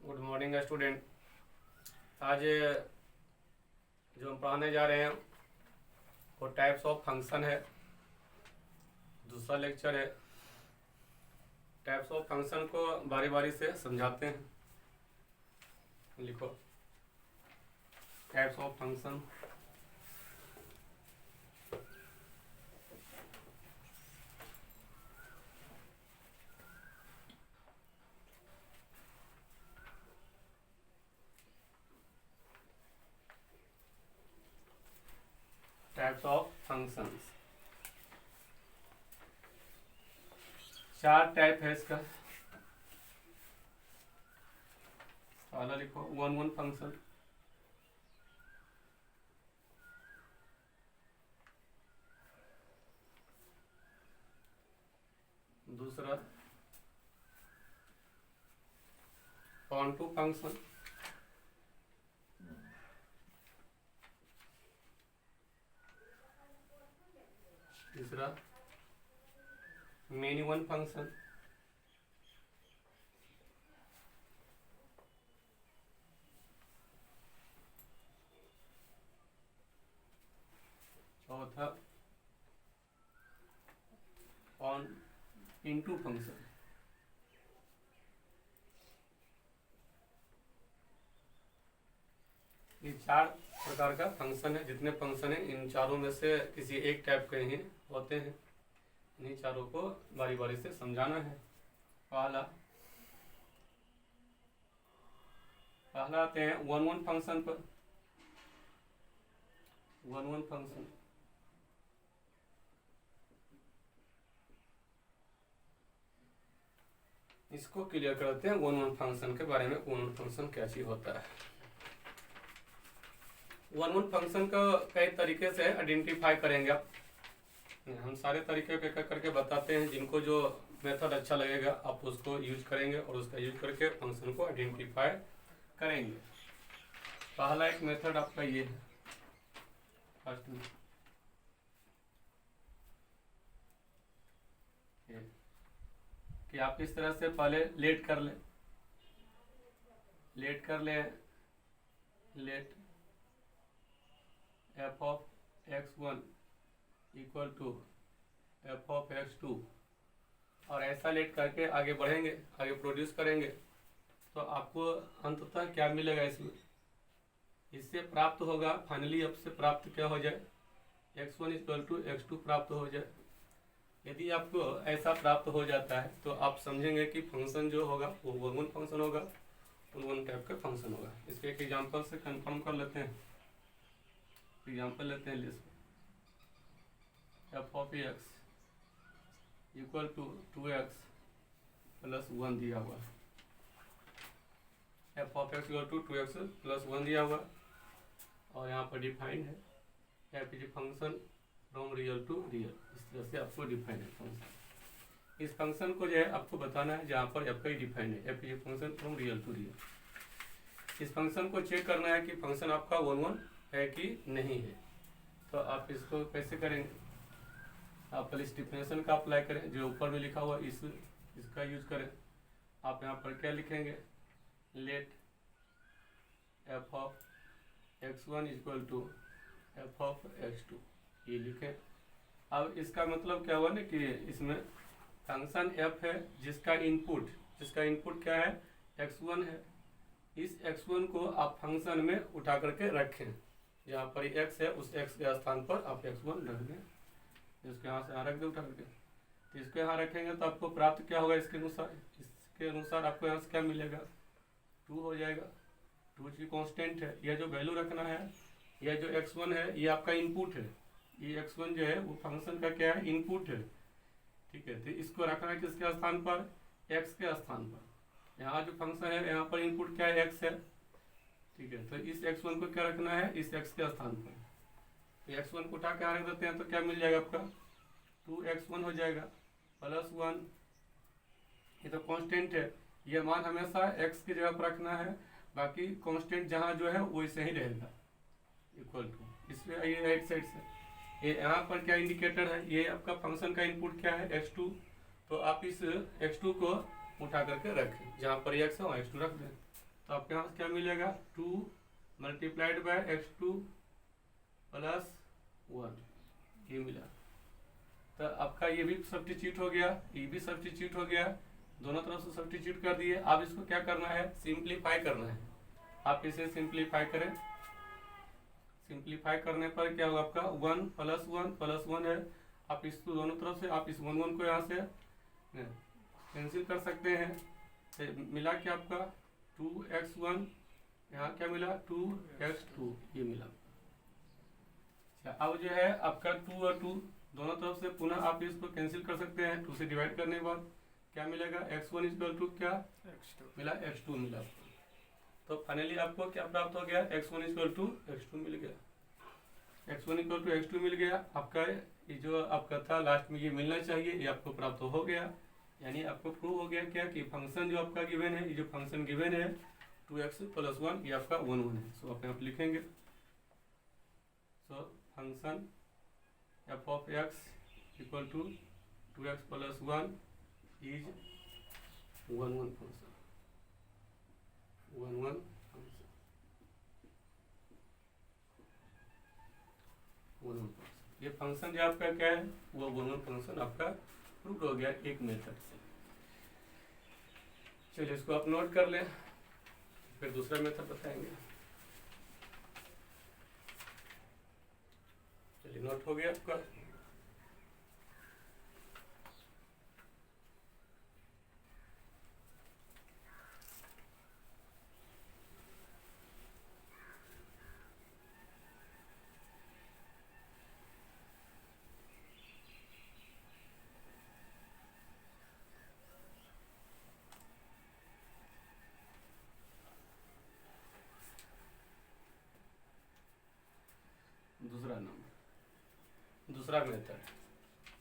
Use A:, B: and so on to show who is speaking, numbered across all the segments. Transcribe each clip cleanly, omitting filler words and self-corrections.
A: Good morning student. आज जो हम पढ़ाने जा रहे हैं वो टाइप्स ऑफ फंक्शन है। दूसरा लेक्चर है। टाइप्स ऑफ फंक्शन को बारी बारी से समझाते हैं। लिखो types of function. Types of functions, चार टाइप है इसका। पहला लिखो वन वन फंक्शन, दूसरा कॉन्टू फंक्शन, तीसरा मेनी वन फंक्शन, चौथा ऑन इनटू फंक्शन। ये चार प्रकार का फंक्शन है। जितने फंक्शन है इन चारों में से किसी एक टाइप के ही होते हैं। इन्हीं चारों को बारी बारी से समझाना है। पहला आते हैं वन वन फंक्शन पर। वन वन फंक्शन इसको क्लियर करते हैं। वन वन फंक्शन के बारे में, वन वन फंक्शन क्या चीज होता है। वन वन फंक्शन का कई तरीके से आइडेंटिफाई करेंगे आप। हम सारे तरीके पे करके बताते हैं। जिनको जो मेथड अच्छा लगेगा आप उसको यूज करेंगे और उसका यूज करके फंक्शन को आइडेंटिफाई करेंगे। पहला एक मेथड आपका ये है। फर्स्ट में कि आप इस तरह से पहले लेट कर ले let F of x1 equal to F of x2, और ऐसा लेट करके आगे बढ़ेंगे, आगे प्रोड्यूस करेंगे तो आपको अंततः क्या मिलेगा इसमें। इससे प्राप्त होगा फाइनली आपसे प्राप्त क्या हो जाए, x1 इक्वल टू x2 प्राप्त हो जाए। यदि आपको ऐसा प्राप्त हो जाता है तो आप समझेंगे कि फंक्शन जो होगा वो वन वन फंक्शन होगा, वन वन टाइप का फंक्शन होगा। इसके एक एग्जांपल से कंफर्म कर लेते हैं। एग्जांपल लेते हैं लिस्ट F of X equal to 2x plus 1 दिया हुआ। F of X equal to 2x plus 1 दिया हुआ और यहाँ पर डिफाइंड है F is function from real to real. इस तरह से आपको डिफाइन है फंक्शन। इस फंक्शन को जो है आपको बताना है जहाँ पर एफ का ही डिफाइन है, F is function from real to real. इस फंक्शन को चेक करना है कि फंक्शन आपका वन वन है कि नहीं है। तो आप इसको कैसे करेंगे, आप पहले इस डिफिनेशन का अप्लाई करें जो ऊपर में लिखा हुआ इसका यूज करें। आप यहाँ पर क्या लिखेंगे, let F of x1 equal to F of x2, ये लिखें। अब इसका मतलब क्या हुआ ना कि इसमें फंक्शन f है जिसका इनपुट क्या है, x1 है। इस x1 को आप फंक्शन में उठा करके रखें। जहाँ पर x है उस x के स्थान पर आप x1 रख दें। इसको यहाँ से यहाँ रख दें उठा करके। तो इसको यहाँ रखेंगे तो आपको प्राप्त क्या होगा, इसके अनुसार आपको यहाँ से क्या मिलेगा, 2 हो जाएगा। 2 की कांस्टेंट है। यह जो वैल्यू रखना है, यह जो x1 है ये आपका इनपुट है। ये x1 जो है वो फंक्शन का क्या है, इनपुट है। ठीक है, तो इसको रखना है किसके स्थान पर, x के स्थान पर। यहाँ जो फंक्शन है यहाँ पर इनपुट क्या है, x है। ठीक है, तो इस x1 को क्या रखना है, इस x के स्थान पर। तो x1 को उठा के रख देते हैं तो क्या मिल जाएगा आपका, 2x1 हो जाएगा प्लस 1। ये तो कांस्टेंट है, ये मान हमेशा x की जगह पर रखना है। बाकी कांस्टेंट जहाँ जो है वैसे ही रहेगा इक्वल टू। इसमें ये राइट साइड से ये यहाँ पर क्या इंडिकेटर है, ये आपका फंक्शन का इनपुट क्या है, x2। तो आप इस x2 को उठा करके रखें, जहाँ पर x है वहाँ x2 रख दें। तो आपके यहाँ क्या मिलेगा 2 मल्टीप्लाइड बाय x2 प्लस 1 ये मिला। तो आपका ये भी सब्स्टिट्यूट हो गया, ये भी सब्स्टिट्यूट हो गया, दोनों तरफ से सब्स्टिट्यूट कर दिए। अब इसको क्या करना है, सिंप्लीफाई करना है। आप इसे सिंप्लीफाई करें, सिंप्लीफाई करने पर क्या होगा आपका 1 प्लस 1 है। आप इसको दोनों तरफ से आप इस 1 को यहाँ से कैंसिल कर सकते हैं। तो मिला क्या आपका 2x1, यहाँ क्या मिला 2x2 ये मिला। अब जो है आपका 2 और 2 दोनों तरफ से पुनः आप इसको कैंसिल कर सकते हैं। 2 से डिवाइड करने के बाद क्या मिलेगा x1 इक्वल टू क्या x2 मिला, x2 मिला। तो फाइनली आपको क्या प्राप्त हो गया, x1 इक्वल टू x2 मिल गया, x1 इक्वल टू x2 मिल गया। आपका ये जो आपका था लास्ट में ये मिलना चाहिए, ये आपको प्राप्त हो गया। यानी आपको प्रूव हो गया क्या कि फंक्शन जो आपका गिवन है, ये जो फंक्शन गिवन है 2x प्लस 1 ये आपका 1 1 है। सो आप यहाँ पे लिखेंगे, so function f of x equal to 2x plus 1 is 1 1 function, 1 1 function, 1 1 function. ये फंक्शन जो आपका क्या है वो 1 1 फंक्शन आपका प्रूव हो गया एक मेथड से। चलिए इसको आप नोट कर लें, फिर दूसरा मेथड बताएंगे। चलिए नोट हो गया आपका।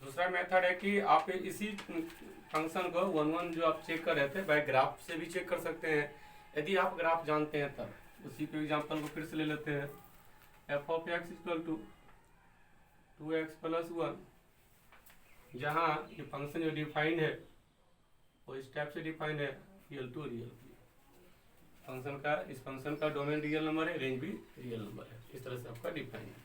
A: दूसरा मेथड है कि आप इसी फंक्शन को 1 1 जो आप चेक कर रहे थे बाय ग्राफ से भी चेक कर सकते हैं, यदि आप ग्राफ जानते हैं तब। उसी के एग्जांपल को फिर से ले लेते हैं। f of x equal to 2x plus 1, जहाँ ये फंक्शन जो डिफाइंड है वो इस टाइप से डिफाइंड है रियल टू रियल। फंक्शन का इस फंक्शन का डोमेन रियल नंबर है, रेंज भी रियल नंबर है, इस तरह से आपका डिफाइंड है।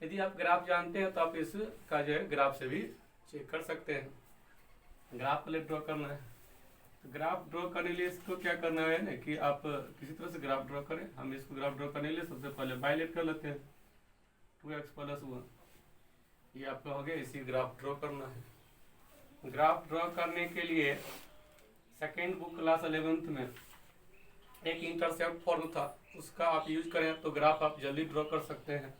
A: यदि आप ग्राफ जानते हैं तो आप इसका जो है ग्राफ से भी चेक कर सकते हैं। ग्राफ पहले ड्रॉ करना है, तो ग्राफ ड्रॉ करने के लिए इसको क्या करना है ना कि आप किसी तरह से ग्राफ ड्रॉ करें। हम इसको ग्राफ ड्रॉ करने के लिए सबसे पहले बाइलेट कर लेते हैं 2x प्लस 1, ये आपका हो गया। इसी ग्राफ ड्रॉ करना है। ग्राफ ड्रॉ करने के लिए सेकेंड बुक क्लास 11th में एक इंटरसेप्ट फॉर्म था, उसका आप यूज करें तो ग्राफ आप जल्दी ड्रॉ कर सकते हैं।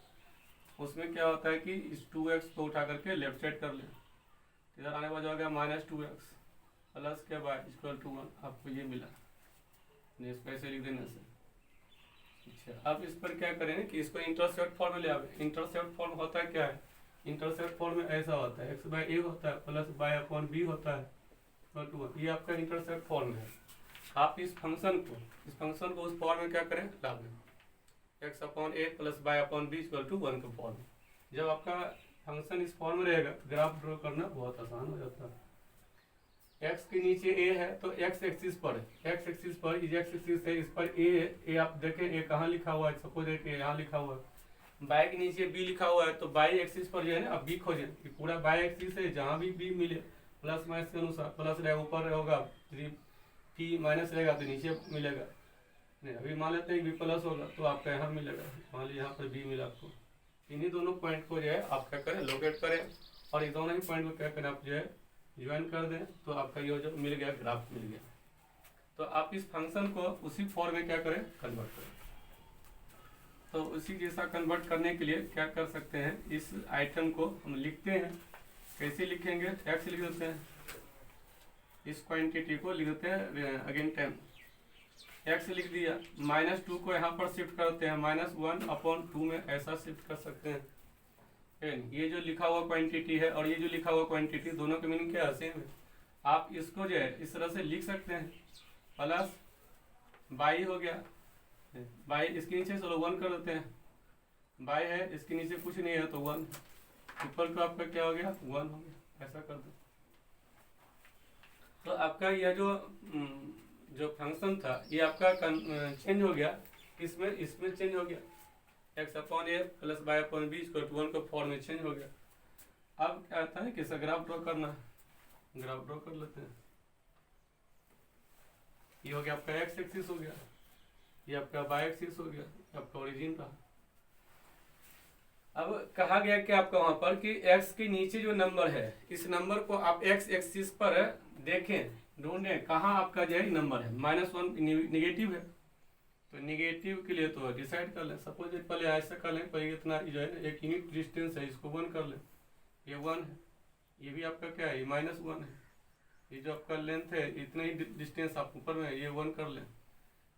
A: उसमें क्या होता है कि इस 2x को उठा करके लेफ्ट साइड कर लें, इधर आने वाला हो गया -2x प्लस क्या बाय इक्वल टू 1, आपको ये मिला। इसको ऐसे लिख देने से अच्छा। अब इस पर क्या करें कि इसको इंटरसेप्ट फॉर्म में ले आवे। इंटरसेप्ट फॉर्म होता है क्या है, इंटरसेप्ट फॉर्म में ऐसा होता है x बाय a होता है प्लस बाय अपॉन b होता है इक्वल टू 1, ये आपका इंटरसेप्ट फॉर्म है। आप इस फंक्शन को उस फॉर्म में क्या करें ला दें, x upon a plus y upon b equal to 1 का फॉर्म। जब आपका फंक्शन इस फॉर्म में रहेगा तो ग्राफ ड्रॉ करना बहुत आसान हो जाता है। x के नीचे a है तो x एक्सिस पर है, x एक्सिस पर इज x एक्सिस है, इस पर a है। a आप देखें a कहाँ लिखा हुआ है, सपोज है कि यहाँ लिखा हुआ है। बाय के नीचे b लिखा हुआ है तो बाय एक्सिस पर जो है ना अब b खोजें कि पूरा बाय एक्सिस है, जहाँ भी b मिले प्लस माइनस के अनुसार, प्लस रहेगा ऊपर होगा, p माइनस रहेगा तो नीचे मिलेगा। नहीं अभी मान लेते हैं b प्लस होगा तो आपका यहाँ मिलेगा, मान लीजिए यहाँ पर b मिला आपको। इन्हीं दोनों पॉइंट को जो है आप क्या करें लोकेट करें और ये दोनों ही पॉइंट को क्या करें आप जो है ज्वाइन कर दें, तो आपका ये जो मिल गया ग्राफ मिल गया। तो आप इस फंक्शन को उसी फॉर्म में क्या करें कन्वर्ट करें। तो उसी जैसा कन्वर्ट करने के लिए क्या कर सकते हैं, इस आइटम को हम लिखते हैं। कैसे लिखेंगे, x लिख देते हैं, इस क्वांटिटी को लिख देते हैं अगेन 10, x लिख दिया। -2 को यहाँ पर शिफ्ट करते हैं, -1 अपॉन 2 में ऐसा शिफ्ट कर सकते हैं। ये जो लिखा हुआ क्वांटिटी है और ये जो लिखा हुआ क्वांटिटी दोनों के मीनिंग क्या है, सेम है। आप इसको जो है इस तरह से लिख सकते हैं, प्लस बाई हो गया, बाई इसके नीचे चलो 1 कर देते हैं, बाई है इसके नीचे कुछ नहीं है तो 1 इक्वल टू आपका क्या हो गया 1 हो गया, ऐसा कर दो। तो आपका यह जो जो फंक्शन था ये आपका चेंज हो गया, इसमें चेंज हो गया, X upon A plus Y upon B equal to 1 का फॉर्म में चेंज हो गया। अब क्या आता है कि इसका ग्राफ ड्रॉ करना है, ग्राफ ड्रॉ कर लेते हैं। ये हो गया आपका एक्स एक्सिस हो गया, ये आपका वाई एक्सिस हो गया, आपका ओरिजिन रहा। अब कहा गया कि आपका वहां पर कि x के नीचे जो नंबर है इस नंबर को आप x एक्सिस पर देखें, ढूंढें कहाँ आपका जो है नंबर है। -1 निगेटिव है, तो निगेटिव के लिए तो डिसाइड कर लें। सपोज पहले ऐसा कर लें, पहले इतना जो है ना एक यूनिट डिस्टेंस है, इसको 1 कर लें, ये 1 है, ये भी आपका क्या है, ये -1 है। ये जो आपका लेंथ है इतना ही डिस्टेंस आप ऊपर में ये 1 कर लें,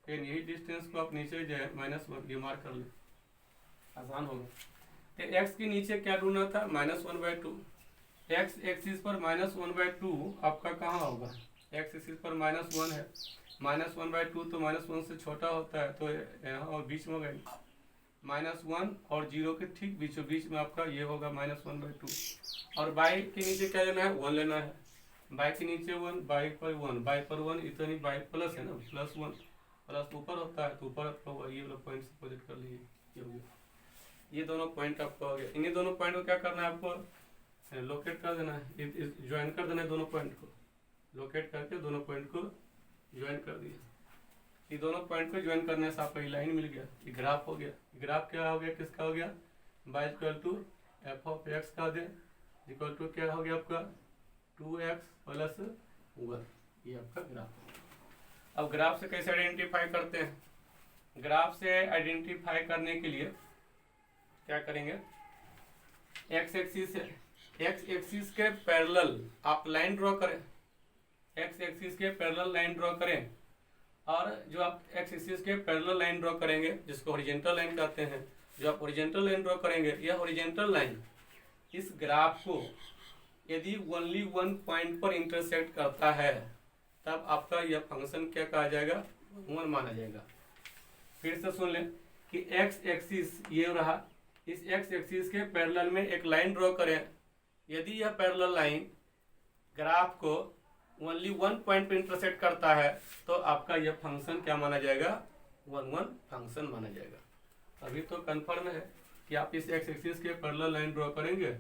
A: फिर यही डिस्टेंस को आप नीचे जो है -1 ये मार्क कर लें, आसान होगा। तो x के नीचे क्या ढूंढना था, -1/2। x एक्सिस पर -1/2 आपका कहाँ होगा, x एक्सिस पर -1 है, -1/2 तो -1 से छोटा होता है, तो यहाँ और बीच में होगा -1 और 0 के ठीक बीचों बीच में आपका ये होगा -1/2। और बाई के नीचे क्या लेना है, 1 लेना है, बाई के नीचे 1, बाई पर 1, बाई पर 1, इतनी बाई प्लस है ना, +1 प्लस ऊपर होता है तो ऊपर आपका होगा, ये वाला पॉइंट से प्रोजेक्ट कर लीजिए, ये हो गया। ये दोनों पॉइंट आपका हो गया। इन्हीं दोनों पॉइंट को क्या करना है, आपको लोकेट कर देना है, ज्वाइन कर देना है, दोनों पॉइंट को लोकेट करके दोनों पॉइंट को ज्वाइन कर दिया। ये दोनों पॉइंट को ज्वाइन करने से आपको ये लाइन मिल गया, ये ग्राफ हो गया। ग्राफ क्या हो गया, किसका हो गया, y equal to F of X का दे इक्वल टू क्या हो गया आपका 2x प्लस 1, ये आपका ग्राफ हो गया। अब ग्राफ से कैसे आइडेंटिफाई करते हैं, ग्राफ से आइडेंटिफाई करने के लिए क्या करेंगे, एक्स एक्सिस है, एक्स एक्सिस के पैरेलल आप लाइन ड्रॉ करें, एक्स एक्सिस के पैरेलल लाइन ड्रॉ करें, और जो आप एक्स एक्सिस के पैरेलल लाइन ड्रॉ करेंगे जिसको हॉरिजॉन्टल लाइन कहते हैं, जो आप हॉरिजॉन्टल लाइन ड्रॉ करेंगे, यह हॉरिजॉन्टल लाइन इस ग्राफ को यदि ओनली 1 पॉइंट पर इंटरसेक्ट करता है तब आपका यह फंक्शन क्या कहा जाएगा, 1 माना जाएगा। फिर से सुन लें कि एक्स एक्सिस ये रहा, इस एक्स एक्सिस के पैरेलल में एक लाइन ड्रॉ करें, यदि यह पैरेलल लाइन ग्राफ को ओनली 1 पॉइंट पर इंटरसेक्ट करता है तो आपका यह फंक्शन क्या माना जाएगा, 1 फंक्शन माना जाएगा। अभी तो कन्फर्म है कि आप इस एक्स एक्सिस के पैरेलल लाइन ड्रॉ करेंगे,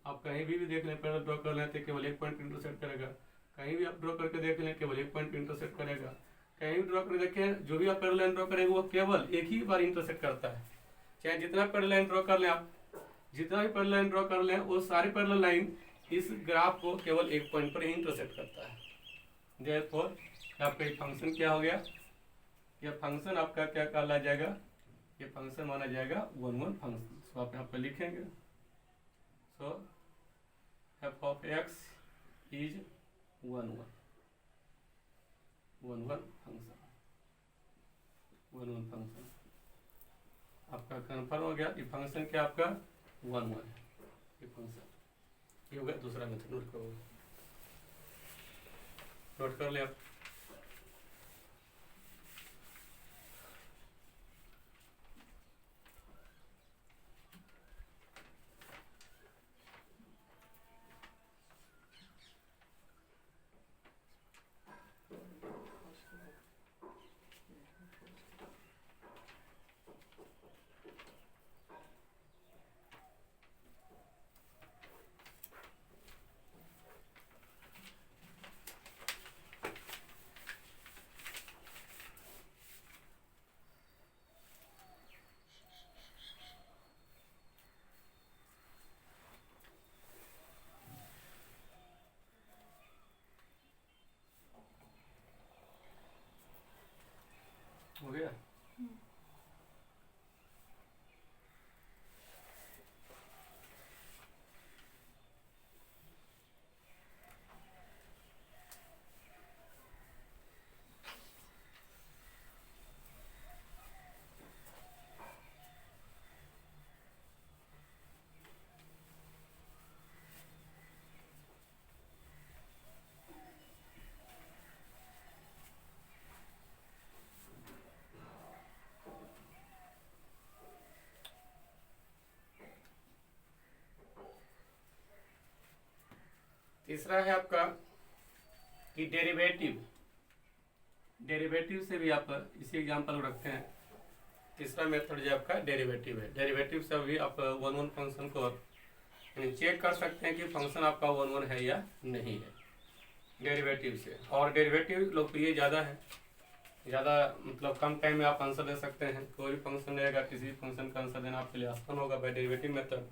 A: आप कहीं भी देख लें पैरेलल ड्रॉ कर लें तो केवल 1 पॉइंट इंटरसेक्ट करेगा, कहीं भी आप ड्रॉ करके देख लें केवल 1 पॉइंट इंटरसेक्ट करेगा, कहीं भी ड्रॉ करके देखें जो भी आप पैरेलल लाइन ड्रॉ करेंगे वो केवल एक ही बार इंटरसेक्ट करता है। चाहे जितना पैरेलल लाइन ड्रॉ कर लें आप, जितना भी पैरेलल लाइन ड्रॉ कर लें वो सारे पैरेलल लाइन इस ग्राफ को केवल 1 पॉइंट पर ही इंटरसेक्ट करता है। देयरफॉर आपका ये फंक्शन क्या हो गया, यह फंक्शन आपका क्या कहला जाएगा, ये फंक्शन माना जाएगा 1 फंक्शन। सो आप यहाँ पर लिखेंगे, so F of X is 1 function, 1 function आपका कन्फर्म हो गया। ये फंक्शन क्या आपका 1 है, ये फंक्शन ये हो गया। दूसरा मेथड नोट करो, नोट कर ले आप। हो गया। तीसरा है आपका कि डेरिवेटिव डेरिवेटिव से भी आप इसी एग्जांपल को रखते हैं। तीसरा मेथड जो आपका डेरिवेटिव है, डेरिवेटिव से भी आप वन वन फंक्शन को चेक कर सकते हैं कि फंक्शन आपका वन वन है या नहीं है डेरिवेटिव से। और डेरिवेटिव लोकप्रिय ज़्यादा है, ज़्यादा मतलब कम टाइम में आप आंसर दे सकते हैं। कोई भी फंक्शन रहेगा, किसी भी फंक्शन का आंसर देना आपके लिए आसान होगा बाय डेरिवेटिव मेथड।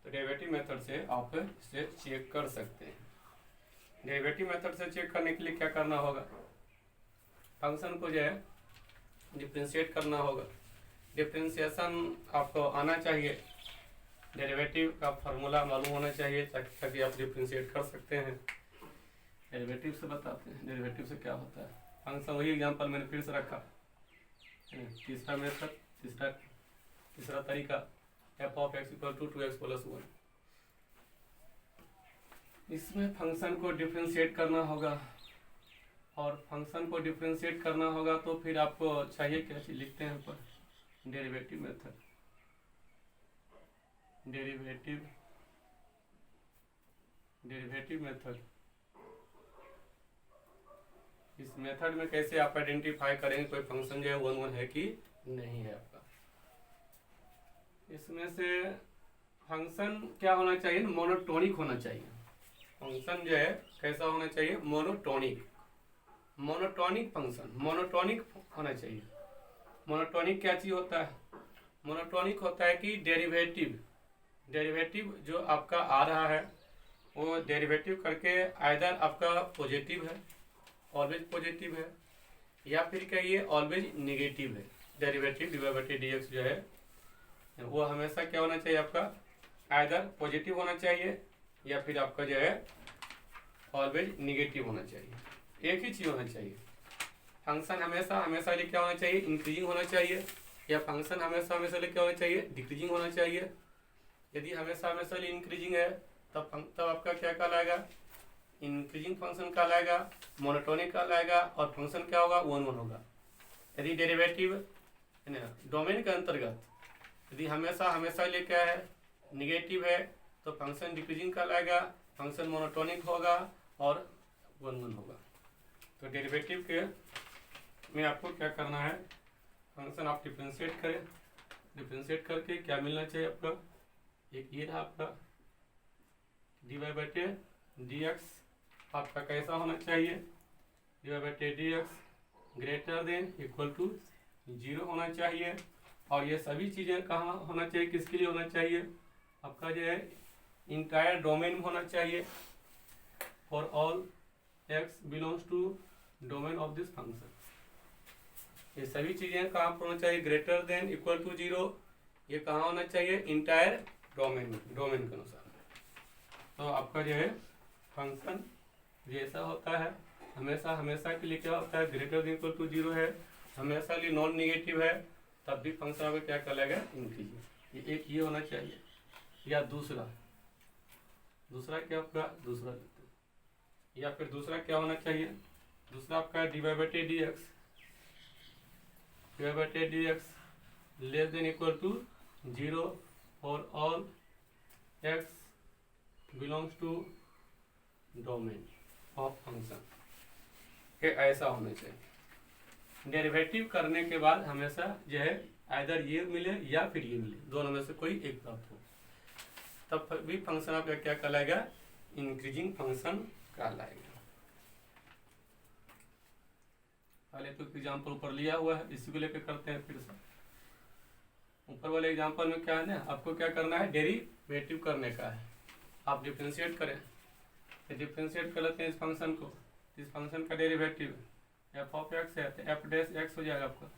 A: तो डेरिवेटिव मेथड से आप इसे चेक कर सकते हैं। डेरिवेटिव मेथड से चेक करने के लिए क्या करना होगा, फंक्शन को जो है डिफ्रेंशिएट करना होगा। डिफ्रेंशिएशन आपको आना चाहिए, डेरिवेटिव का फार्मूला मालूम होना चाहिए ताकि आप डिफ्रेंशिएट कर सकते हैं। डेरिवेटिव से बताते हैं डेरिवेटिव से क्या होता है। फंक्शन वही एग्जांपल मैंने फिर से रखा, तीसरा मेथड, तीसरा तरीका f of x equal to 2x plus 1। इसमें फंक्शन को डिफ्रेंशिएट करना होगा, और फंक्शन को डिफ्रेंशिएट करना होगा तो फिर आपको चाहिए क्या चीज, लिखते हैं ऊपर डेरिवेटिव मेथड। डेरिवेटिव मेथड, इस मेथड में कैसे आप आइडेंटिफाई करेंगे कोई फंक्शन जो है वन वन है कि नहीं है आपका। इसमें से फंक्शन क्या होना चाहिए, मोनोटोनिक होना चाहिए। फंक्शन जो है कैसा होना चाहिए, मोनोटोनिक फंक्शन, मोनोटोनिक होना चाहिए। मोनोटोनिक क्या चीज होता है, मोनोटोनिक होता है कि डेरिवेटिव जो आपका आ रहा है वो डेरिवेटिव करके आइदर आपका पॉजिटिव है, ऑलवेज पॉजिटिव है, या फिर कहिए ऑलवेज नेगेटिव है। डेरिवेटिव डिवाइडेड dx जो है वो हमेशा क्या होना चाहिए, आपका आइदर पॉजिटिव होना चाहिए या फिर आपका जो है ऑलवेज नेगेटिव होना चाहिए। एक ही चीज होना चाहिए। फंक्शन हमेशा लिए क्या होना चाहिए, इंक्रीजिंग होना चाहिए, या फंक्शन हमेशा लिए क्या होना चाहिए, डिक्रीजिंग होना चाहिए। यदि हमेशा लिए इंक्रीजिंग है तब आपका क्या कहलाएगा, इंक्रीजिंग फंक्शन कहलाएगा, मोनोटोनिक कहलाएगा, और फंक्शन क्या होगा, वन वन होगा। यदि डेरिवेटिव डोमेन के अंतर्गत यदि हमेशा लिए क्या है, निगेटिव है, तो फंक्शन डिक्रीजिंग कहलाएगा, फंक्शन मोनोटोनिक होगा और वन वन होगा। तो डेरिवेटिव के में आपको क्या करना है, फंक्शन आप डिफ्रेंशिएट करें, डिफ्रेंशिएट करके क्या मिलना चाहिए आपका, एक ये रहा आपका डिवाइडेड dx आपका कैसा होना चाहिए, divided dx greater than equal to 0 होना चाहिए। और ये सभी चीज़ें कहाँ होना चाहिए, किसके लिए होना चाहिए, आपका जो है इंटायर डोमेन में होना चाहिए। For all x belongs to domain of this function. ये सभी चीज़ें कहाँ पर होना चाहिए, ग्रेटर देन इक्वल टू 0, ये कहाँ होना चाहिए, इंटायर डोमेन के अनुसार। तो आपका जो है फंक्शन जैसा होता है हमेशा के लिए क्या होता है, ग्रेटर देन इक्वल टू 0 है, हमेशा लिए नॉन नेगेटिव है, तब भी फंक्शन आपका क्या कहलाएगा, इंक्रीजिंग। ये एक ये होना चाहिए। या दूसरा क्या आपका दूसरा, या फिर दूसरा क्या होना चाहिए, दूसरा आपका divided dx less than equal to 0 और all x belongs to domain of function के ऐसा होना चाहिए। डेरिवेटिव करने के बाद हमेशा जो है आइदर ये मिले या फिर ये मिले, दोनों में से कोई एक प्राप्त हो, तब भी फंक्शन आपका क्या कहलाएगा, इंक्रीजिंग फंक्शन कहलाएगा। पहले तो एग्जाम्पल ऊपर लिया हुआ है, इसी को लेकर करते हैं फिर से। ऊपर वाले एग्जाम्पल में क्या है ना, आपको क्या करना है, डेरिवेटिव करने का है। आप डिफ्रेंशिएट करें, डिफ्रेंशिएट कर लेते हैं इस फंक्शन को, इस फंक्शन का डेरिवेटिव f ऑफ x है तो f डैश x हो जाएगा आपका।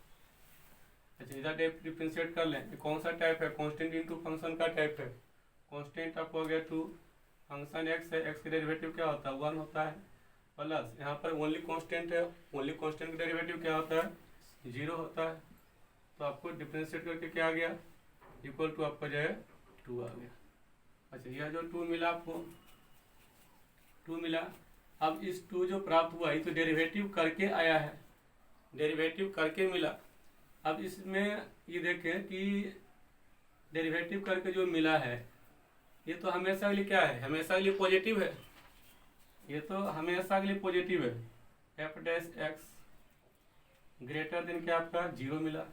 A: अच्छा, इधर डिफ्रेंशिएट कर लें, कौन सा टाइप है, कांस्टेंट इनटू फंक्शन का टाइप है। कांस्टेंट आपको हो गया 2, फंक्शन x है, x का डेरिवेटिव क्या होता है, 1 होता है, प्लस यहाँ पर ओनली कांस्टेंट है, ओनली कांस्टेंट का डेरिवेटिव क्या होता है, 0 होता है। तो आपको डिफ्रेंशिएट करके क्या आ गया, इक्वल टू आपका जो है 2 आ गया। अच्छा, यह जो 2 मिला आपको, 2 मिला। अब इस 2 जो प्राप्त हुआ, ये तो डेरिवेटिव करके आया है, डेरिवेटिव करके मिला। अब इसमें ये देखें कि डेरिवेटिव करके जो मिला है ये तो हमेशा के लिए क्या है, हमेशा के लिए पॉजिटिव है, ये तो हमेशा के लिए पॉजिटिव है। f dash x greater than क्या आपका 0 मिला,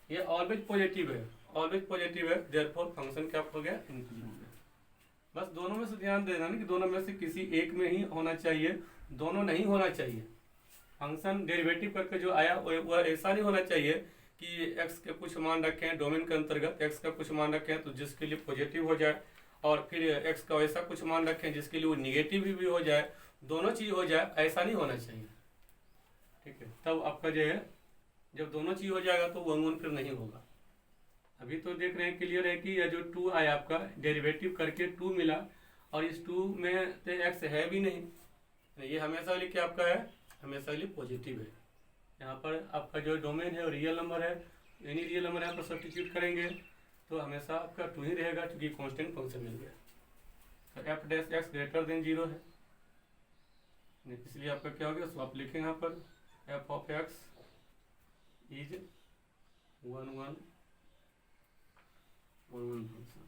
A: ये ऑलवेज पॉजिटिव है, ऑलवेज पॉजिटिव है, देयरफॉर फंक्शन क्या हो गया, इंक्लूसिव हो गया। बस दोनों में से ध्यान देना ना कि दोनों में से किसी एक में ही होना चाहिए, दोनों नहीं होना चाहिए। फंक्शन डेरिवेटिव करके जो आया वह ऐसा नहीं होना चाहिए कि x के कुछ मान रखे हैं डोमेन के अंतर्गत, x का कुछ मान रखे हैं तो जिसके लिए पॉजिटिव हो जाए, और फिर x का वैसा कुछ मान रखें जिसके लिए वो निगेटिव भी हो जाए, दोनों चीज हो जाए, ऐसा नहीं होना चाहिए। ठीक है, तब आपका जो है जब दोनों चीज हो जाएगा तो 1 1 फिर नहीं होगा। अभी तो देख रहे हैं क्लियर है कि यह जो 2 आया आपका डेरिवेटिव करके 2 मिला, और इस 2 में तो x है भी नहीं, ये हमेशा लिए क्या आपका है, हमेशा लिए पॉजिटिव है। यहाँ पर आपका जो डोमेन है वो रियल नंबर है, एनी रियल नंबर यहाँ पर सब्स्टिट्यूट करेंगे तो हमेशा आपका 2 ही रहेगा क्योंकि कांस्टेंट फंक्शन मिल गया। तो f dash x greater than 0 है, इसलिए आपका क्या हो गया, सो आप लिखें यहाँ पर f of x is 1 1 function.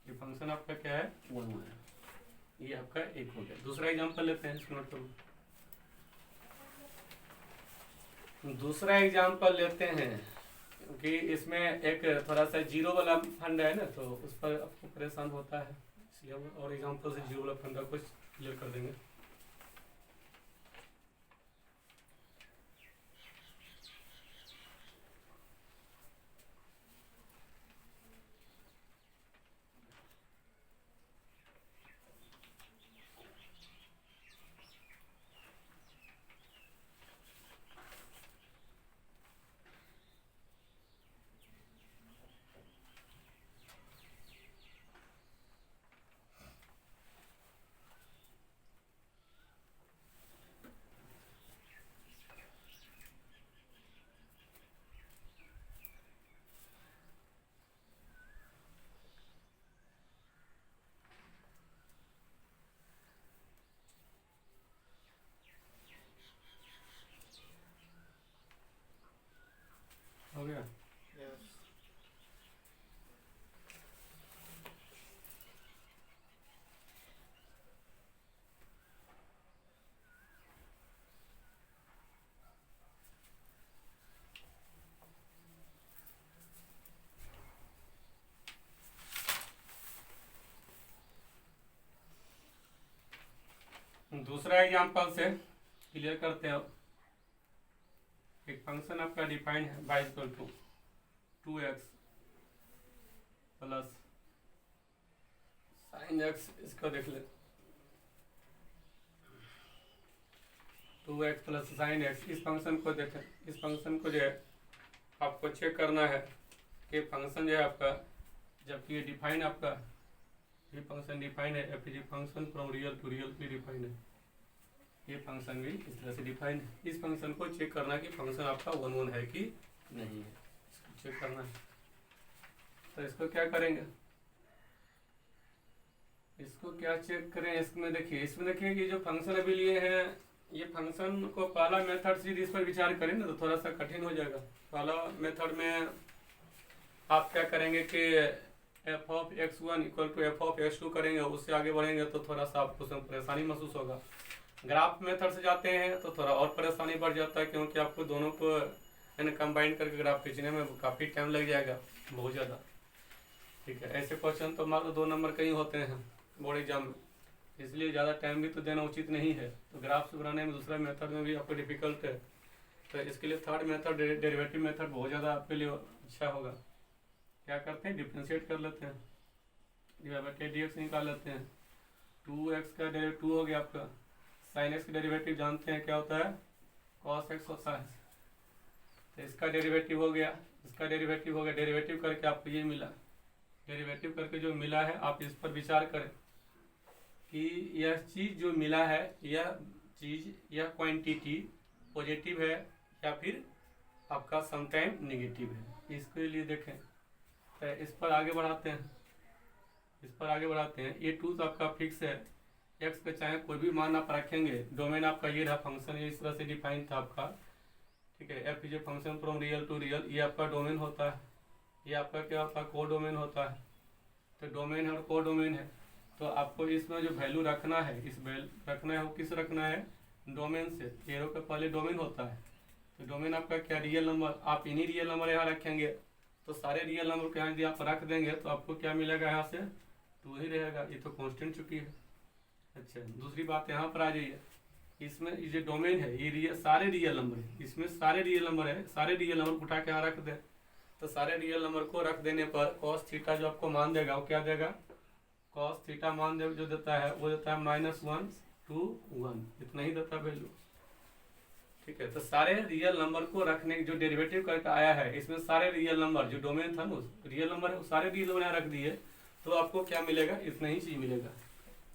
A: ये फंक्शन आपका क्या है, 1 1 है, ये आपका एक हो गया। दूसरा एग्जांपल लेते हैं, इसको नोट करो। दूसरा एग्जांपल लेते हैं क्योंकि इसमें एक थोड़ा सा जीरो वाला फंड है ना, तो उस पर आपको परेशान होता है, इसलिए हम और एग्जांपल से जीरो वाला फंड को क्लियर कर देंगे। हो गया, दूसरा एग्जांपल से क्लियर करते हैं। एक फंक्शन आपका डिफाइन है y equal to 2x plus sine x, इसको देख ले, 2x प्लस साइन x, इस फंक्शन को देखें। इस फंक्शन को जो है आपको चेक करना है कि फंक्शन जो है आपका, जबकि ये डिफाइन आपका ये फंक्शन डिफाइन है, F is function from real to real भी डिफाइन है, ये फंक्शन भी इस तरह से डिफाइन है। इस फंक्शन को चेक करना कि फंक्शन आपका 1 1 है कि नहीं है, इसको चेक करना है। तो इसको क्या करेंगे, इसको क्या चेक करें, इसमें देखिए कि जो फंक्शन अभी लिए हैं, ये फंक्शन को पहला मेथड से इस पर विचार करें ना तो थोड़ा सा कठिन हो जाएगा। पहला मेथड में आप क्या करेंगे कि f of x1 equal to f of x2 करेंगे, उससे आगे बढ़ेंगे तो थोड़ा सा आपको उसमें परेशानी महसूस होगा। ग्राफ मेथड से जाते हैं तो थोड़ा और परेशानी बढ़ जाता है, क्योंकि आपको दोनों को कंबाइन करके ग्राफ खींचने में काफ़ी टाइम लग जाएगा, बहुत ज़्यादा। ठीक है, ऐसे क्वेश्चन तो मात्र 2 नंबर कहीं होते हैं बोर्ड एग्जाम में, इसलिए ज़्यादा टाइम भी तो देना उचित नहीं है। तो ग्राफ से बनाने में दूसरा मेथड में भी आपको डिफिकल्ट है, तो इसके लिए थर्ड मेथड डेरिवेटिव मेथड बहुत ज़्यादा आपके लिए अच्छा होगा। क्या करते हैं, डिफ्रेंशिएट कर लेते हैं, dx निकाल लेते हैं। 2x का डेरिवेटिव 2 हो गया आपका, साइन x का डेरिवेटिव जानते हैं क्या होता है, cos x होता है, तो इसका डेरिवेटिव हो गया, इसका डेरिवेटिव हो गया। डेरिवेटिव करके आपको ये मिला, डेरिवेटिव करके जो मिला है आप इस पर विचार करें कि यह चीज़ जो मिला है, यह चीज़, यह क्वांटिटी पॉजिटिव है या फिर आपका समटाइम नेगेटिव है। इसके लिए देखें तो इस पर आगे बढ़ाते हैं, इस पर आगे बढ़ाते हैं। ये 2 तो आपका फिक्स है, x का चाहे कोई भी मान आप रखेंगे, डोमेन आपका ये रहा, फंक्शन ये इस तरह से डिफाइन था आपका। ठीक है, f is a function from real to real, ये आपका डोमेन होता है, ये आपका क्या होता है, को डोमेन होता है। तो डोमेन है और को डोमेन है, तो आपको इसमें जो वैल्यू रखना है, इस वैल्यू रखना है वो किस रखना है, डोमेन से। एरो के पहले डोमेन होता है, तो डोमेन आपका क्या, रियल नंबर। आप इन्हीं रियल नंबर यहाँ रखेंगे, तो सारे रियल नंबर को यहाँ यदि आप रख देंगे तो आपको क्या मिलेगा, यहाँ से 2 ही रहेगा। ये तो कांस्टेंट चुकी है। अच्छा, दूसरी बात यहाँ पर आ जाइए, इसमें ये जो डोमेन है ये सारे रियल नंबर है, इसमें सारे रियल नंबर है, सारे रियल नंबर उठा के यहाँ रख दें। तो सारे रियल नंबर को रख देने पर cos थीटा जो आपको मान देगा वो क्या देगा, cos थीटा मान दे जो देता है वो देता है -1 to 1, इतना ही देता है वैल्यू। ठीक है, तो सारे रियल नंबर को रखने जो डेरिवेटिव करके आया है, इसमें सारे रियल नंबर जो डोमेन था ना रियल नंबर है, वो सारे रियल नंबर यहाँ रख दिए, तो आपको क्या मिलेगा, इतना ही चीज मिलेगा।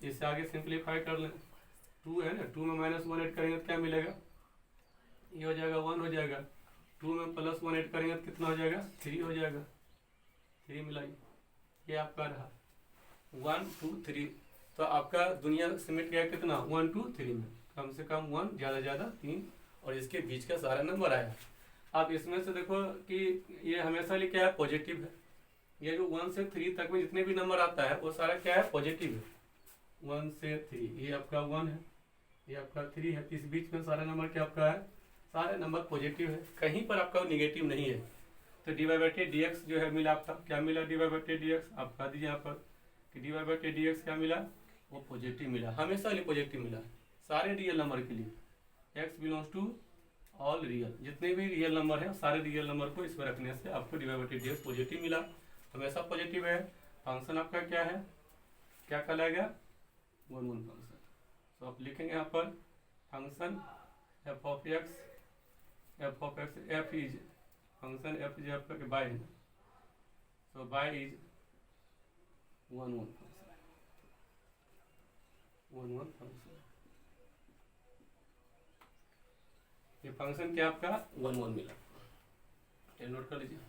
A: इससे आगे सिंप्लीफाई कर लें, 2 है ना, 2 में -1 ऐड करेंगे तो क्या मिलेगा, ये हो जाएगा 1 हो जाएगा। 2 में +1 ऐड करेंगे तो कितना हो जाएगा, 3 हो जाएगा। 3 मिलाइए, ये आपका रहा 1 2 3। तो आपका दुनिया सिमट गया कितना, 1 2 3 में, कम से कम 1, ज़्यादा 3, और इसके बीच का सारा नंबर आया। आप इसमें से देखो कि ये हमेशा लिए क्या है, पॉजिटिव है। ये जो 1 से 3 तक में जितने भी नंबर आता है वो सारा क्या है, पॉजिटिव है। 1 से 3, ये आपका 1 है, ये आपका 3 है, इस बीच में सारा नंबर क्या आपका है, सारे नंबर पॉजिटिव है, कहीं पर आपका निगेटिव नहीं है। तो dy/dx जो है मिला आपका, क्या मिला, dy/dx आप कह दीजिए यहाँ पर कि dy/dx क्या मिला, वो पॉजिटिव मिला, हमेशा लिए पॉजिटिव मिला सारे रियल नंबर के लिए। x belongs to all real, जितने भी रियल नंबर है सारे रियल नंबर को इसमें रखने से आपको dy/dx पॉजिटिव मिला, हमेशा पॉजिटिव है। फंक्शन आपका क्या है, क्या कहलाएगा, 1 1 फंक्शन। तो आप लिखेंगे यहाँ पर function f(x), f is function f is आपका बाय है, सो बाय इज 1 1 फंक्शन, 1 1 फंक्शन। ये फंक्शन क्या आपका 1 1 मिला, ये नोट कर लीजिए।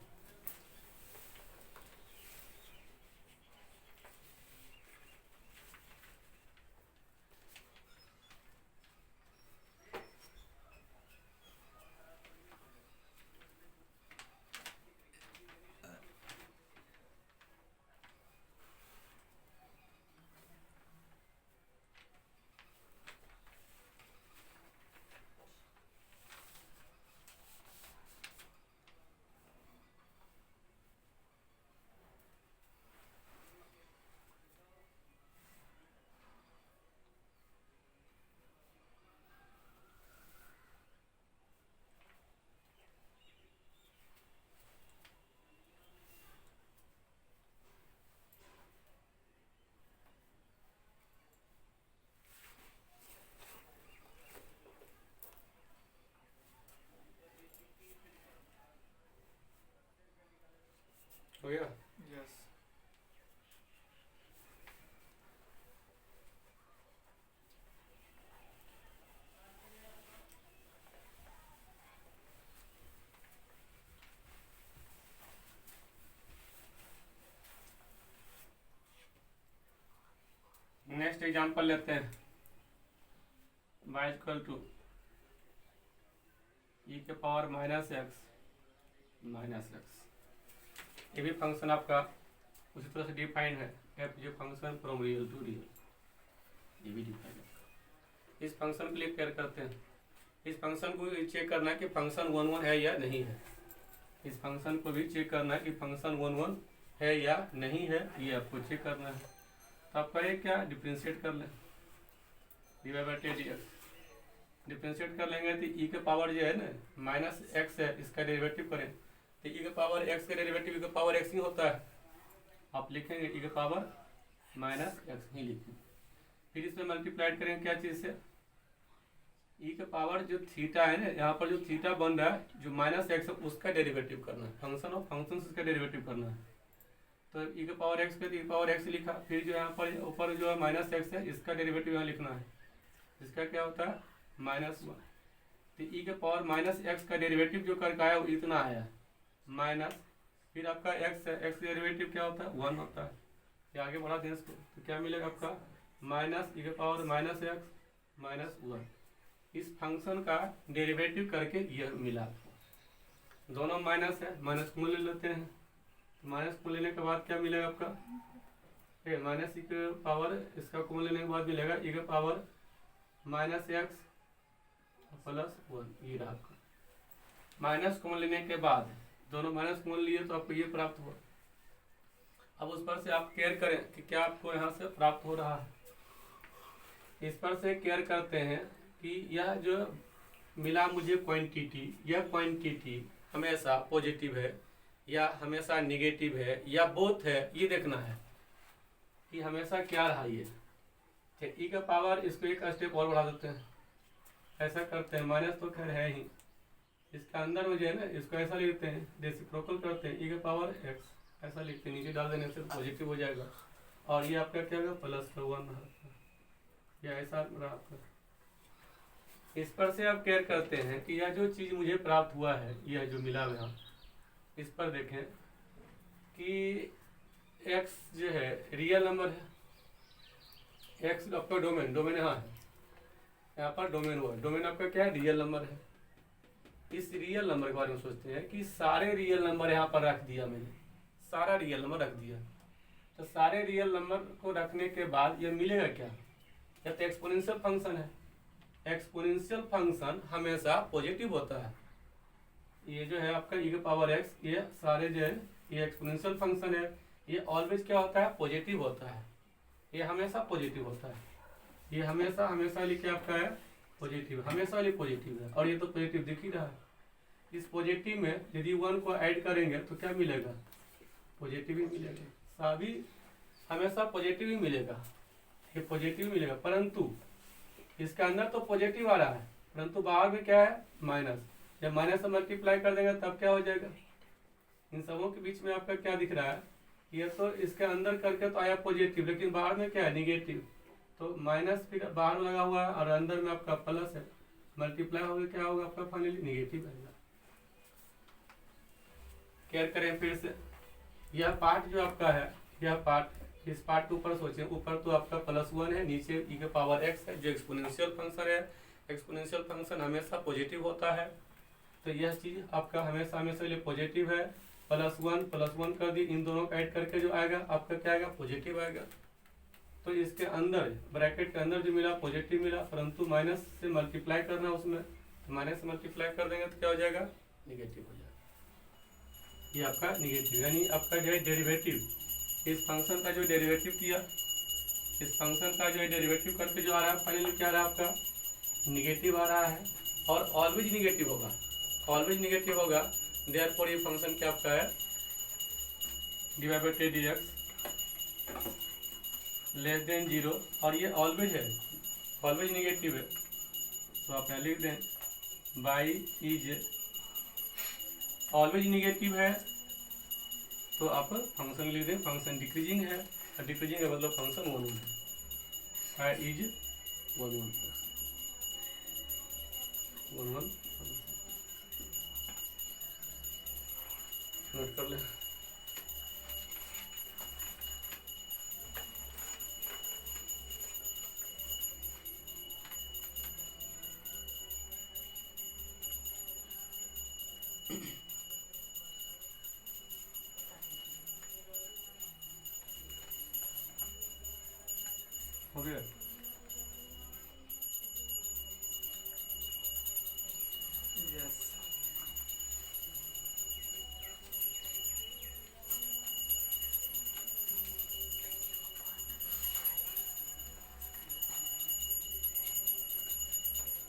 A: हो गया,
B: यस।
A: नेक्स्ट एग्जांपल लेते हैं, y इक्वल टू e के पावर -x, ये भी फंक्शन आपका उसी तरह से डिफाइंड है, f जो function from real to real, ये भी डिफाइंड है। इस फंक्शन को क्लिक करते हैं, इस फंक्शन को चेक करना है कि फंक्शन 1 1 है या नहीं है, इस फंक्शन को भी चेक करना है कि फंक्शन 1 1 है या नहीं है, ये आपको चेक करना है। तो आप करें क्या, डिफ्रेंशिएट कर लें, dy/dx डिफ्रेंशिएट कर लेंगे तो e के पावर जो है ना -x है, इसका डेरिवेटिव करें तो e के पावर x का डेरिवेटिव e के पावर x ही होता है, आप लिखेंगे e के पावर -x ही लिखेंगे। फिर इसमें मल्टीप्लाइड करेंगे क्या चीज़ से, e के पावर जो थीटा है ना, यहाँ पर जो थीटा बन रहा है जो -x है उसका डेरिवेटिव करना है, फंक्शन ऑफ फंक्शन इसका डेरिवेटिव करना है। तो e के पावर x पे e पावर x लिखा, फिर जो यहाँ पर ऊपर जो है -x है इसका डेरिवेटिव यहाँ लिखना है, इसका क्या होता है -1। तो e के पावर -x का डेरिवेटिव जो करके आया वो इतना आया माइनस, फिर आपका x है, x का डेरिवेटिव क्या होता है 1 होता है, ये आगे बढ़ा दें इसको तो क्या मिलेगा आपका -e के पावर -x -1। इस फंक्शन का डेरिवेटिव करके यह मिला, दोनों माइनस है, माइनस को ले लेते हैं, माइनस को लेने के बाद क्या मिलेगा आपका माइनस ई के पावर इसका कॉमन लेने के बाद मिलेगा ई के पावर माइनस एक्स प्लस 1, ये रहा आपका। माइनस कॉमन लेने के बाद दोनों माइनस कॉमन लिए तो आपको ये प्राप्त हुआ। अब उस पर से आप केयर करें कि क्या आपको यहाँ से प्राप्त हो रहा है। इस पर से केयर करते हैं कि यह जो मिला मुझे क्वांटिटी, यह क्वांटिटी हमेशा पॉजिटिव है या हमेशा निगेटिव है या बोथ है, ये देखना है कि हमेशा क्या रहा ये। ई का पावर इसको एक स्टेप और बढ़ा देते हैं, ऐसा करते हैं, माइनस तो खैर है ही, इसके अंदर में जो है ना इसको ऐसा लिखते हैं, रेसिप्रोकल करते हैं, ई का पावर एक्स ऐसा लिखते हैं, नीचे डाल देने से पॉजिटिव हो जाएगा और ये आपका क्या होगा प्लस 1 या ऐसा रहा आपका। इस पर से आप केयर करते हैं कि यह जो चीज़ मुझे प्राप्त हुआ है, यह जो मिला हुआ, इस पर देखें कि x जो है रियल नंबर है, x आपका डोमेन यहाँ है, यहाँ पर डोमेन हुआ, डोमेन आपका क्या है रियल नंबर है। इस रियल नंबर के बारे में सोचते हैं कि सारे रियल नंबर यहाँ पर रख दिया मैंने, सारा रियल नंबर रख दिया, तो सारे रियल नंबर को रखने के बाद ये मिलेगा क्या, या तो एक्सपोनेंशियल फंक्शन है। एक्सपोनेंशियल फंक्शन हमेशा पॉजिटिव होता है। ये जो है आपका ई के पावर एक्स, ये सारे जो है ये एक्सपोनेंशियल फंक्शन है, ये ऑलवेज क्या होता है पॉजिटिव होता है, ये हमेशा पॉजिटिव होता है, ये हमेशा लिखे आपका है पॉजिटिव, हमेशा लिए पॉजिटिव है और ये तो पॉजिटिव दिख ही रहा है। इस पॉजिटिव में यदि 1 को ऐड करेंगे तो क्या मिलेगा, पॉजिटिव ही मिलेगा, सभी हमेशा पॉजिटिव ही मिलेगा, ये पॉजिटिव ही मिलेगा, परंतु इसके अंदर तो पॉजिटिव आ रहा है परंतु बाहर में क्या है माइनस। जब माइनस से मल्टीप्लाई कर देंगे तब क्या हो जाएगा, इन सबों के बीच में आपका क्या दिख रहा है, ये तो इसके अंदर करके तो आया पॉजिटिव लेकिन बाहर में क्या है निगेटिव, तो माइनस फिर बाहर लगा हुआ है और अंदर में आपका प्लस है, मल्टीप्लाई होगा क्या होगा आपका फाइनली निगेटिव आएगा। केयर करें फिर से, यह पार्ट जो आपका है, यह पार्ट, इस पार्ट के ऊपर सोचें, ऊपर तो आपका +1 है, नीचे ई के पावर एक्स है जो एक्सपोनेंशियल फंक्शन है। एक्सपोनेंशियल फंक्शन हमेशा पॉजिटिव होता है, तो यह चीज आपका हमेशा लिए पॉजिटिव है। +1 कर दी, इन दोनों का ऐड करके जो आएगा आपका क्या आएगा पॉजिटिव आएगा। तो इसके अंदर ब्रैकेट के अंदर जो मिला पॉजिटिव मिला, परंतु माइनस से मल्टीप्लाई करना उसमें, तो माइनस से मल्टीप्लाई कर देंगे तो क्या हो जाएगा निगेटिव हो जाएगा, ये आपका निगेटिव, यानी आपका जो है डेरिवेटिव, इस फंक्शन का जो डेरिवेटिव किया, इस फंक्शन का जो है डेरिवेटिव करके जो आ रहा है फाइनली क्या आ रहा है आपका निगेटिव आ रहा है और ऑलवेज निगेटिव होगा, ऑलवेज निगेटिव होगा। देयरफॉर ये फंक्शन क्या आपका है dx लेस देन 0 और ये ऑलवेज है, ऑलवेज निगेटिव है, तो आप यहाँ लिख दें बाई इज ऑलवेज निगेटिव है, तो आप फंक्शन लिख दें फंक्शन डिक्रीजिंग है, और डिक्रीजिंग का मतलब फंक्शन 1 है, इज 1 नोट कर ले। हो गया,
B: यस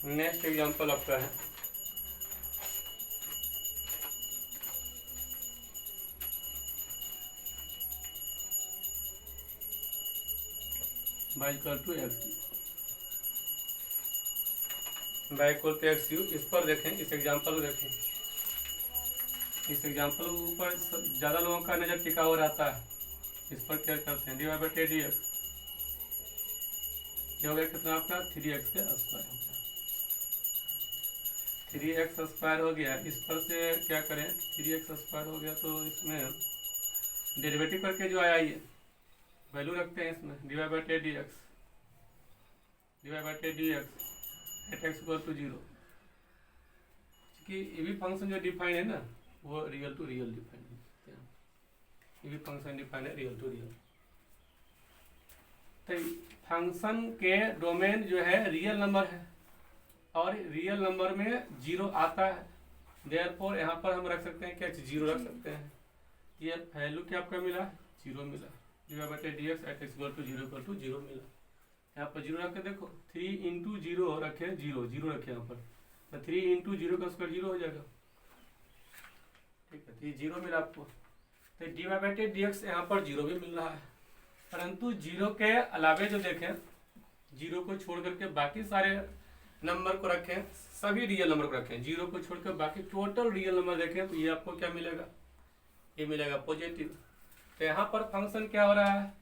A: नेक्स्ट एग्जांपल आपका है y equal to X U. इस पर देखें, इस एग्जांपल को देखें, इस एग्जांपल के ऊपर ज़्यादा लोगों का नज़र टिका हुआ रहता है। इस पर क्या करते हैं dy/dx, क्या हो गया कितना आपका 3x के स्क्वायर हो गया, 3x स्क्वायर हो गया। इस पर से क्या करें 3x स्क्वायर हो गया तो इसमें डेरिवेटिव करके जो आया ये वैल्यू रखते हैं इसमें dy/dx eight x equal to 0, कि ये भी फंक्शन जो डिफाइन है ना वो रियल टू रियल डिफाइन है, ये भी फंक्शन डिफाइन है रियल टू रियल। तो फंक्शन के डोमेन जो है रियल नंबर है और रियल नंबर में जीरो आता है, देयरफॉर यहाँ पर हम रख सकते हैं क्या, जीरो रख सकते हैं। ये वैल्यू क्या आपका मिला, जीरो मिला। dx at x equal to 0 मिला। यहाँ पर जीरो रख के देखो, 3 इंटू जीरो रखे, जीरो जीरो रखे यहाँ पर, तो 3 इंटू जीरो का स्क्वायर जीरो हो जाएगा। ठीक है, तो ये जीरो मिला आपको। तो dx यहाँ पर जीरो भी मिल रहा है, परंतु जीरो के अलावे जो देखें, जीरो को छोड़ करके बाकी सारे नंबर को रखें, सभी रियल नंबर को रखें, जीरो को छोड़कर बाकी टोटल रियल नंबर देखें, तो ये आपको क्या मिलेगा, ये मिलेगा पॉजिटिव। तो यहाँ पर फंक्शन क्या हो रहा है,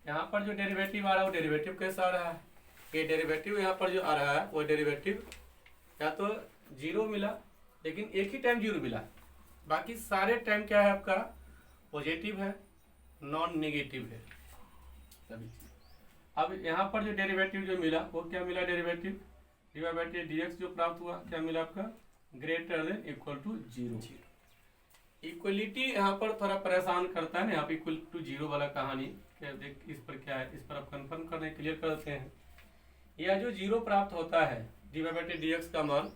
A: यहाँ पर जो डेरिवेटिव आ रहा है वो डेरिवेटिव कैसा आ रहा है, ये डेरिवेटिव यहाँ पर जो आ रहा है वो डेरिवेटिव या तो जीरो मिला, लेकिन एक ही टाइम जीरो मिला, बाकी सारे टाइम क्या है आपका पॉजिटिव है, नॉन नेगेटिव है सभी चीज। अब यहाँ पर जो डेरिवेटिव जो मिला वो क्या मिला, डेरिवेटिव dx जो प्राप्त हुआ क्या मिला आपका, greater than equal to zero. Equality यहाँ पर थोड़ा परेशान करता है ना, यहाँ पे इक्वल टू जीरो वाला कहानी क्या, देख इस पर क्या है, इस पर आप कंफर्म करने क्लियर करते हैं। यह जो जीरो प्राप्त होता है dx का मान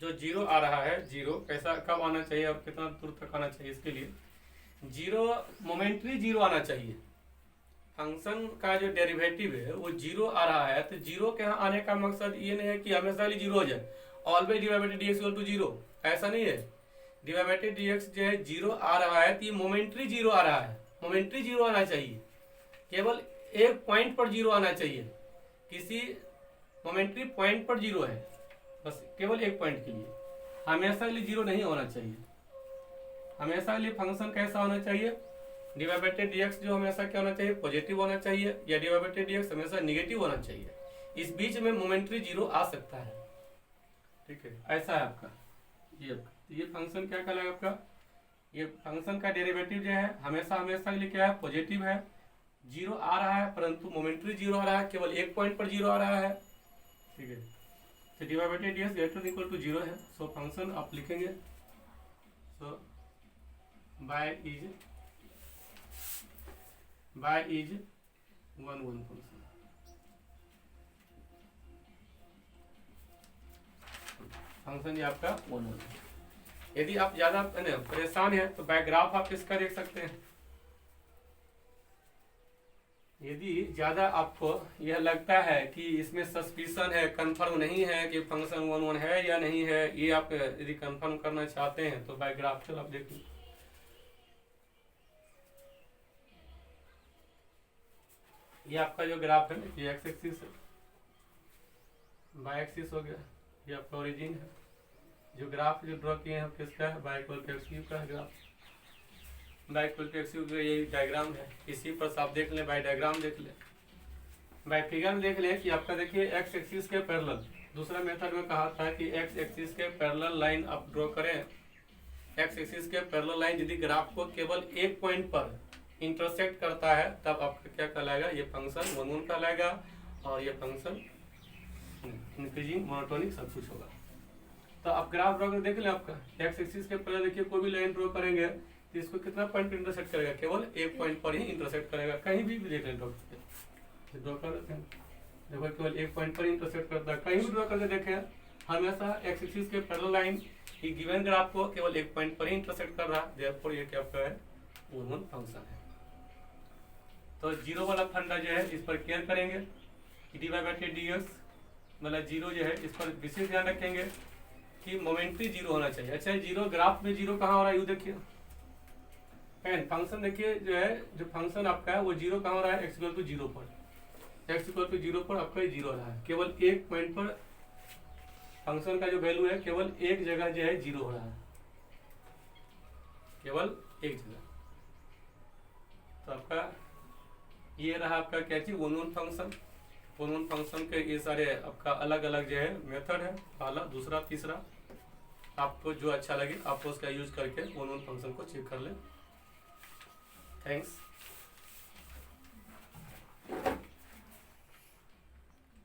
A: जो जीरो आ रहा है, जीरो कैसा कब आना चाहिए और कितना दूर तक आना चाहिए, इसके लिए जीरो मोमेंट्री जीरो आना चाहिए। फंक्शन का जो डेरिवेटिव है वो जीरो आ रहा है, तो जीरो के यहाँ आने का मकसद ये नहीं है कि हमेशा लिए जीरो हो जाए, always dx equal to zero, ऐसा नहीं है। dx जो है जीरो आ रहा है तो ये मोमेंट्री जीरो आ रहा है, मोमेंट्री जीरो आना चाहिए, केवल एक पॉइंट पर जीरो आना चाहिए, किसी मोमेंट्री पॉइंट पर जीरो है, बस केवल एक पॉइंट के लिए, हमेशा के लिए जीरो नहीं होना चाहिए। हमेशा के लिए फंक्शन कैसा होना चाहिए, dx जो हमेशा क्या होना चाहिए, पॉजिटिव होना चाहिए, या dx हमेशा निगेटिव होना चाहिए, इस बीच में मोमेंट्री जीरो आ सकता है। ठीक है, ऐसा है आपका ये फंक्शन क्या कहलाएगा आपका, ये फंक्शन का डेरिवेटिव जो है हमेशा हमेशा के लिए क्या है, पॉजिटिव है, जीरो आ रहा है परंतु मोमेंट्री जीरो आ रहा है, केवल एक पॉइंट पर जीरो आ रहा है। ठीक है, तो dx greater equal to zero है, सो फंक्शन आप लिखेंगे, सो बाय इज 1 फंक्शन ये आपका 1 है। यदि आप ज्यादा परेशान हैं तो बायोग्राफ आप इसका देख सकते हैं। यदि ज्यादा आपको यह लगता है कि इसमें सस्पिशन है, कंफर्म नहीं है कि फंक्शन 1 है या नहीं है, ये आप यदि कंफर्म करना चाहते हैं तो बायोग्राफ चलो आप देखिए। ये आपका जो ग्राफ है ये एक्स एक्सिस है, बाय एक्सिस हो गया, ये आपका ओरिजिन है। जो ग्राफ जो ड्रॉ किए हैं किसका है, Y equal to X cube का graph, Y equal to X cube का यही डायग्राम है। इसी पर आप देख लें, बाय डायग्राम देख लें, बाय फिगर देख लें कि आपका देखिए एक्स एक्सिस के पैरेलल, दूसरा मेथड में कहा था कि एक्स एक्सिस के पैरेलल लाइन आप ड्रॉ करें। एक्स एक्सिस के पैरेलल लाइन यदि ग्राफ को केवल एक पॉइंट पर इंटरसेक्ट करता है तब आपका क्या कहलाएगा, ये फंक्शन 1 कहलाएगा, और ये फंक्शन इंक्रीजिंग मोनोटोनिक सब कुछ होगा। तो आप ग्राफ ड्रॉ कर देख लें, आपका एक्स एक्सिस के पहले देखिए कोई भी लाइन ड्रॉ करेंगे तो इसको कितना पॉइंट इंटरसेक्ट करेगा, केवल एक पॉइंट पर ही इंटरसेक्ट करेगा, कहीं भी देख लें ड्रॉ कर देते हैं, देखो केवल एक पॉइंट पर इंटरसेक्ट करता है, कहीं भी ड्रॉ करके देखें हमेशा एक्स एक्सिस के पैरेलल लाइन ये गिवन ग्राफ को केवल एक पॉइंट पर ही इंटरसेक्ट कर रहा है, देयरफॉर ये क्या आपका है 1 फंक्शन है। तो जीरो वाला फंडा जो है इस पर केयर करेंगे, dx मतलब जीरो जो है इस पर विशेष ध्यान रखेंगे कि मोमेंट्री जीरो होना चाहिए। अच्छा, जीरो ग्राफ में जीरो कहाँ हो रहा है, यू देखिए फंक्शन देखिए जो है, जो फंक्शन आपका है वो जीरो कहाँ हो रहा है, एक्स इक्वल टू जीरो पर, एक्स इक्वल टू जीरो पर आपका जीरो हो रहा है, केवल एक पॉइंट पर फंक्शन का जो वैल्यू है केवल एक जगह जो है जीरो हो रहा है, केवल एक जगह। तो आपका ये रहा आपका क्या चीज 1 फंक्शन। 1 फंक्शन के ये सारे आपका अलग अलग जो है मेथड है, पहला दूसरा तीसरा, आपको जो अच्छा लगे आप उसका यूज करके 1 फंक्शन को चेक कर लें। थैंक्स।